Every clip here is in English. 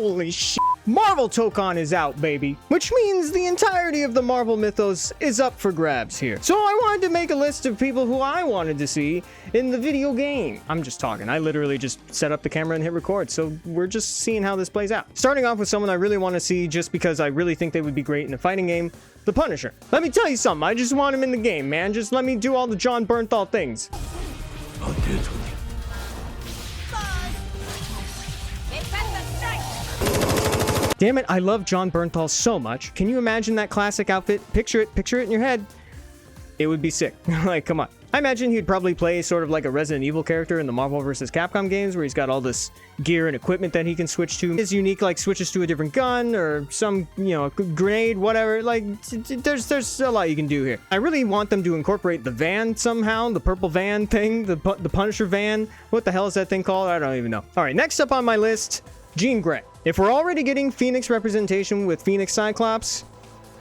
Holy shit. Marvel Tokon is out, baby. Which means the entirety of the Marvel mythos is up for grabs here. So I wanted to make a list of people who I wanted to see in the video game. I'm just talking. I literally just set up the camera and hit record. So we're just seeing how this plays out. Starting off with someone I really want to see just because I really think they would be great in a fighting game. The Punisher. Let me tell you something. I just want him in the game, man. Just let me do all the John Bernthal things. I'll dance with you. Damn it, I love John Bernthal so much. Can you imagine that classic outfit? Picture it in your head. It would be sick. Like, come on. I imagine he'd probably play sort of like a Resident Evil character in the Marvel vs. Capcom games where he's got all this gear and equipment that he can switch to. His unique, like, switches to a different gun or some, you know, grenade, whatever. Like, there's a lot you can do here. I really want them to incorporate the van somehow, the purple van thing, the Punisher van. What the hell is that thing called? I don't even know. All right, next up on my list, Jean Grey. If we're already getting Phoenix representation with Phoenix Cyclops,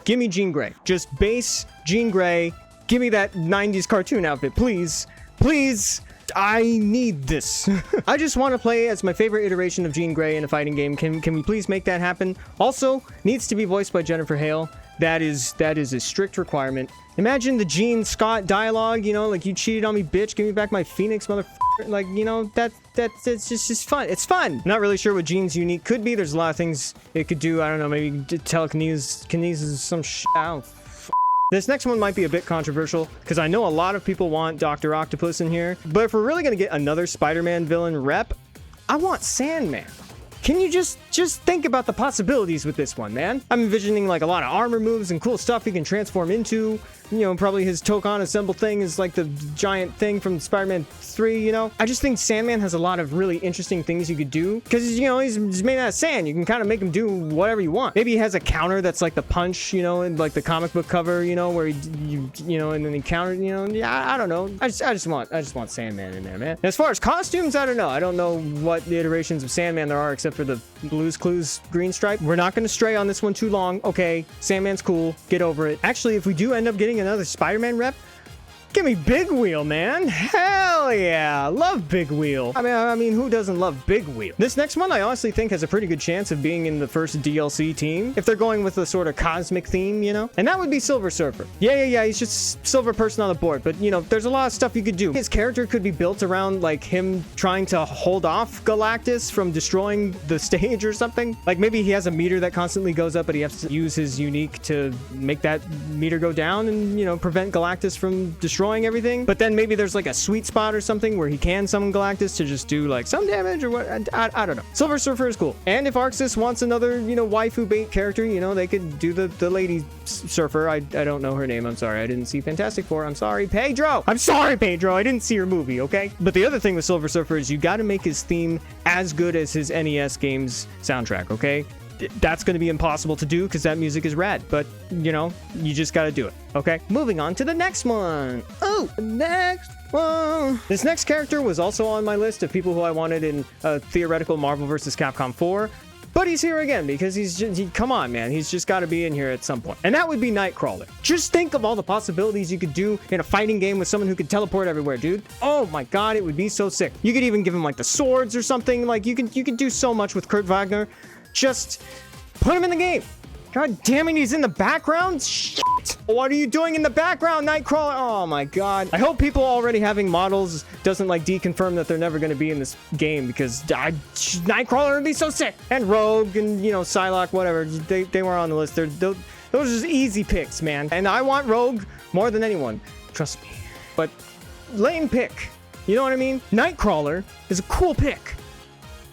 give me Jean Grey. Just base Jean Grey. Give me that 90s cartoon outfit, please. Please. I need this. I just want to play as my favorite iteration of Jean Grey in a fighting game. Can we please make that happen? Also, needs to be voiced by Jennifer Hale. That is a strict requirement. Imagine the Gene Scott dialogue, you know, like, you cheated on me, bitch. Give me back my Phoenix, motherfucker. Like, you know, that's just fun. It's fun. Not really sure what Gene's unique could be. There's a lot of things it could do. I don't know, maybe telekinesis, some shit. This next one might be a bit controversial because I know a lot of people want Dr. Octopus in here. But if we're really going to get another Spider-Man villain rep, I want Sandman. Can you just think about the possibilities with this one, man? I'm envisioning like a lot of armor moves and cool stuff he can transform into. You know, probably his Tokon assemble thing is like the giant thing from Spider-Man 3, you know? I just think Sandman has a lot of really interesting things you could do. Because, you know, he's made out of sand. You can kind of make him do whatever you want. Maybe he has a counter that's like the punch, you know, in like the comic book cover, you know, where you know, and then he countered, you know? Yeah, I don't know. I just want Sandman in there, man. As far as costumes, I don't know. I don't know what the iterations of Sandman there are except for the Blue's Clues green stripe. We're not going to stray on this one too long. Okay, Sandman's cool. Get over it. Actually, if we do end up getting another Spider-Man rep, give me Big Wheel, man. Hell yeah. Love Big Wheel. I mean, who doesn't love Big Wheel? This next one I honestly think has a pretty good chance of being in the first DLC team if they're going with a sort of cosmic theme, you know? And that would be Silver Surfer. Yeah, he's just silver person on the board, but you know, there's a lot of stuff you could do. His character could be built around like him trying to hold off Galactus from destroying the stage or something. Like maybe he has a meter that constantly goes up, but he has to use his unique to make that meter go down and, you know, prevent Galactus from destroying everything. But then maybe there's like a sweet spot or something where he can summon Galactus to just do like some damage or what. I don't know. Silver Surfer is cool. And if Arxis wants another, you know, waifu bait character, you know, they could do the lady surfer. I don't know her name. I'm sorry. I didn't see Fantastic Four. I'm sorry, Pedro. I'm sorry, Pedro. I didn't see her movie, okay? But the other thing with Silver Surfer is you got to make his theme as good as his NES games soundtrack, okay? That's going to be impossible to do because that music is rad, but you know, you just got to do it. Okay, moving on to the next one. Oh, next one. This next character was also on my list of people who I wanted in a theoretical Marvel vs. Capcom 4. But he's here again because come on, man. He's just got to be in here at some point. And that would be Nightcrawler. Just think of all the possibilities you could do in a fighting game with someone who could teleport everywhere, dude. Oh my God, it would be so sick. You could even give him like the swords or something. Like you could do so much with Kurt Wagner. Just put him in the game. God damn it, he's in the background? Shit. What are you doing in the background, Nightcrawler? Oh my God. I hope people already having models doesn't like deconfirm that they're never going to be in this game because Nightcrawler would be so sick. And Rogue and, you know, Psylocke, whatever. They were on the list. Those are just easy picks, man. And I want Rogue more than anyone. Trust me. But lame pick. You know what I mean? Nightcrawler is a cool pick.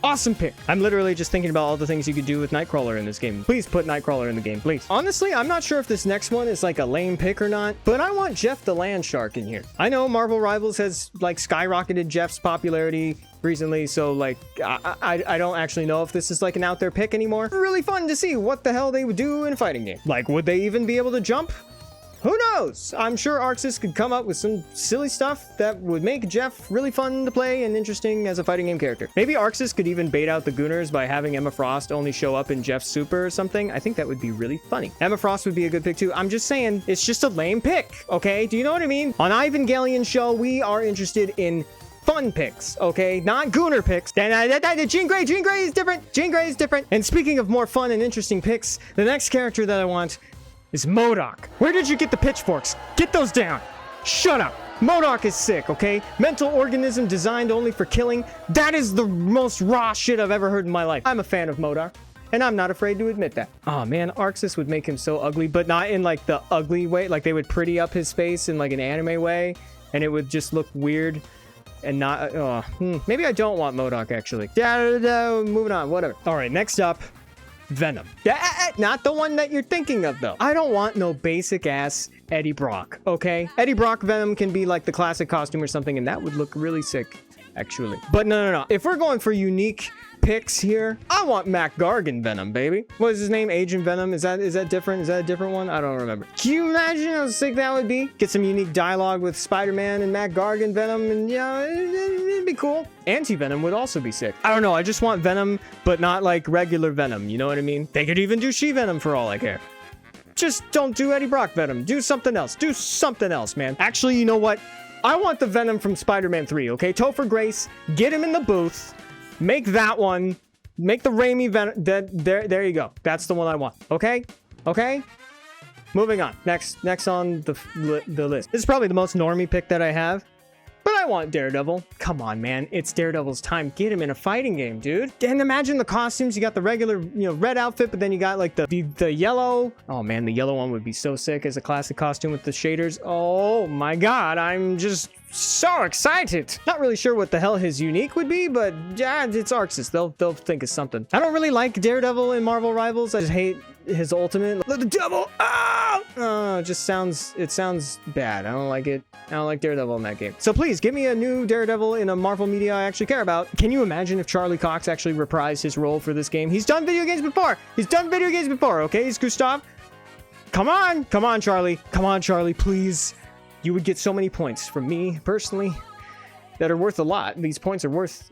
Awesome pick. I'm literally just thinking about all the things you could do with Nightcrawler in this game. Please put Nightcrawler in the game, please. Honestly, I'm not sure if this next one is like a lame pick or not, but I want Jeff the Land Shark in here. I know Marvel Rivals has like skyrocketed Jeff's popularity recently, so like I don't actually know if this is like an out there pick anymore. Really fun to see what the hell they would do in a fighting game. Like, would they even be able to jump? Who knows? I'm sure Arxis could come up with some silly stuff that would make Jeff really fun to play and interesting as a fighting game character. Maybe Arxis could even bait out the Gooners by having Emma Frost only show up in Jeff's Super or something. I think that would be really funny. Emma Frost would be a good pick too. I'm just saying, it's just a lame pick, okay? Do you know what I mean? On Evangelion show, we are interested in fun picks, okay? Not gooner picks. Jean Grey is different. Jean Grey is different. And speaking of more fun and interesting picks, the next character that I want is MODOK. Where did you get the pitchforks? Get those down. Shut up. MODOK is sick, okay? Mental organism designed only for killing. That is the most raw shit I've ever heard in my life. I'm a fan of MODOK, and I'm not afraid to admit that. Oh man, Arxis would make him so ugly, but not in like the ugly way. Like they would pretty up his face in like an anime way, and it would just look weird and not... maybe I don't want MODOK actually. Moving on, whatever. All right, next up, Venom. Not the one that you're thinking of though. I don't want no basic ass Eddie Brock, okay? Eddie Brock Venom can be like the classic costume or something, and that would look really sick, actually. But no. If we're going for unique picks here, I want Mac Gargan Venom, baby. What is his name? Agent Venom? Is that different? Is that a different one? I don't remember. Can you imagine how sick that would be? Get some unique dialogue with Spider-Man and Mac Gargan Venom, and yeah, it'd be cool. Anti-Venom would also be sick. I don't know. I just want Venom, but not like regular Venom. You know what I mean? They could even do She-Venom for all I care. Just don't do Eddie Brock Venom. Do something else. Do something else, man. Actually, you know what? I want the Venom from Spider-Man 3, okay? Topher Grace, get him in the booth. Make that one. Make the Raimi Venom. There you go. That's the one I want. Okay? Okay? Moving on. Next on the list. This is probably the most normie pick that I have. But I want Daredevil. Come on, man. It's Daredevil's time. Get him in a fighting game, dude. And imagine the costumes. You got the regular, red outfit, but then you got like the yellow. Oh man, the yellow one would be so sick as a classic costume with the shaders. Oh my god, I'm just so excited. Not really sure what the hell his unique would be, but yeah, it's Arxis. They'll think of something. I don't really like Daredevil in Marvel Rivals. I just hate his ultimate. Let the devil out! Oh, it sounds bad. I don't like it. I don't like Daredevil in that game. So please give me a new Daredevil in a Marvel media I actually care about. Can you imagine if Charlie Cox actually reprised his role for this game? He's done video games before. Okay, he's Gustav. Come on, Charlie. Come on, Charlie, please. You would get so many points from me personally that are worth a lot. These points are worth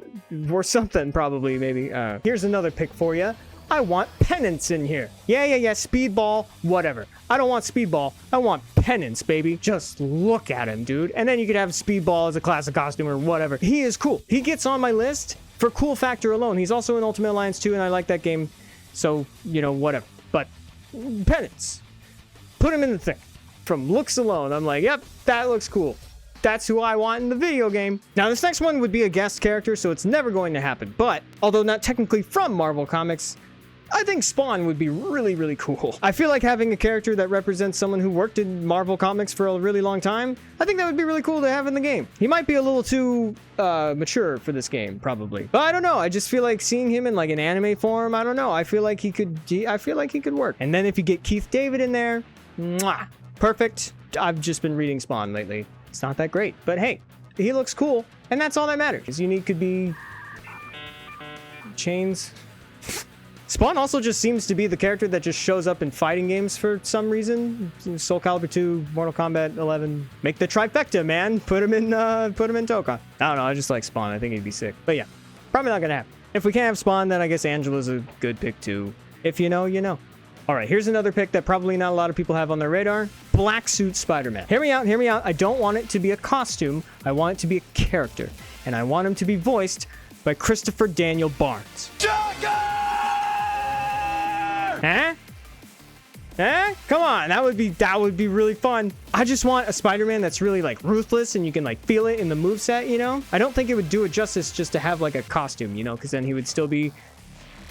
something, probably, maybe. Here's another pick for you. I want Penance in here. Yeah, Speedball, whatever. I don't want Speedball. I want Penance, baby. Just look at him, dude. And then you could have Speedball as a classic costume or whatever. He is cool. He gets on my list for cool factor alone. He's also in Ultimate Alliance 2, and I like that game. So, whatever. But Penance. Put him in the thing. From looks alone, I'm like, yep, that looks cool. That's who I want in the video game. Now, this next one would be a guest character, so it's never going to happen. But, although not technically from Marvel Comics, I think Spawn would be really, really cool. I feel like having a character that represents someone who worked in Marvel Comics for a really long time, I think that would be really cool to have in the game. He might be a little too mature for this game, probably. But I don't know. I just feel like seeing him in like an anime form, I don't know. I feel like he could work. And then if you get Keith David in there, mwah, perfect. I've just been reading Spawn lately. It's not that great, but hey, he looks cool, and that's all that matters. His unique could be chains. Spawn also just seems to be the character that just shows up in fighting games for some reason. Soul Calibur 2, Mortal Kombat 11. Make the trifecta, man. Put him in Tokon. I don't know. I just like Spawn. I think he'd be sick. But yeah, probably not gonna happen. If we can't have Spawn, then I guess Angela's a good pick too. If you know, you know. All right, here's another pick that probably not a lot of people have on their radar. Black Suit Spider-Man. Hear me out. I don't want it to be a costume. I want it to be a character. And I want him to be voiced by Christopher Daniel Barnes. Huh? Come on, that would be really fun. I just want a Spider-Man that's really like ruthless and you can like feel it in the moveset, I don't think it would do it justice just to have like a costume, because then he would still be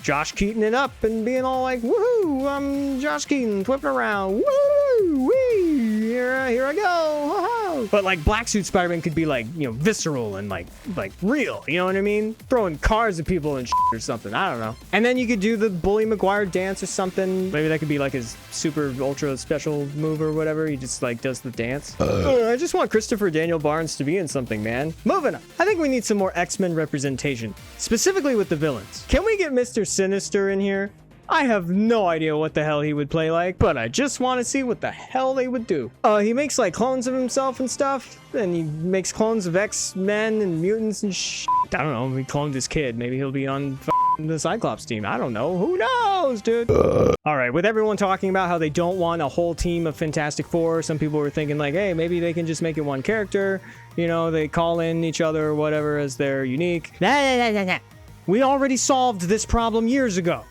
Josh Keaton it up and being all like, woohoo, I'm Josh Keaton, whipping around, woo, wee, here I go, but like Black Suit Spider-Man could be like, visceral and like real, you know what I mean? Throwing cars at people and shit or something, I don't know. And then you could do the Bully Maguire dance or something. Maybe that could be like his super ultra special move or whatever. He just like does the dance. I just want Christopher Daniel Barnes to be in something, man. Moving on. I think we need some more X-Men representation, specifically with the villains. Can we get Mr. Sinister in here? I have no idea what the hell he would play like, but I just want to see what the hell they would do. He makes like clones of himself and stuff, and he makes clones of X-Men and mutants and shit. I don't know, he cloned his kid. Maybe he'll be on the Cyclops team. I don't know. Who knows, dude? All right, with everyone talking about how they don't want a whole team of Fantastic Four, some people were thinking like, hey, maybe they can just make it one character. You know, they call in each other or whatever as their unique. We already solved this problem years ago.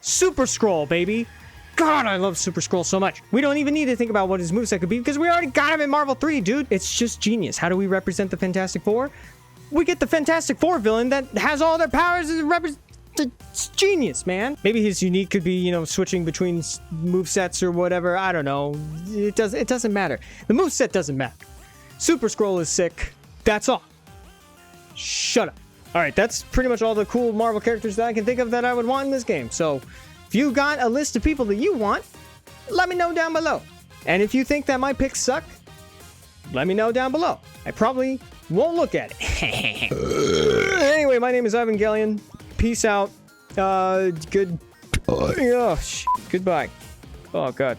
Super Skrull, baby. God, I love Super Skrull so much. We don't even need to think about what his moveset could be because we already got him in Marvel 3, dude. It's just genius. How do we represent the Fantastic Four? We get the Fantastic Four villain that has all their powers and it's genius, man. Maybe his unique could be, you know, switching between movesets or whatever. I don't know. It doesn't matter. The moveset doesn't matter. Super Skrull is sick. That's all. Shut up. All right, that's pretty much all the cool Marvel characters that I can think of that I would want in this game. So if you got a list of people that you want, let me know down below. And if you think that my picks suck, let me know down below. I probably won't look at it. Anyway, my name is Evangelion. Peace out. Good. Oh, goodbye. Oh, God.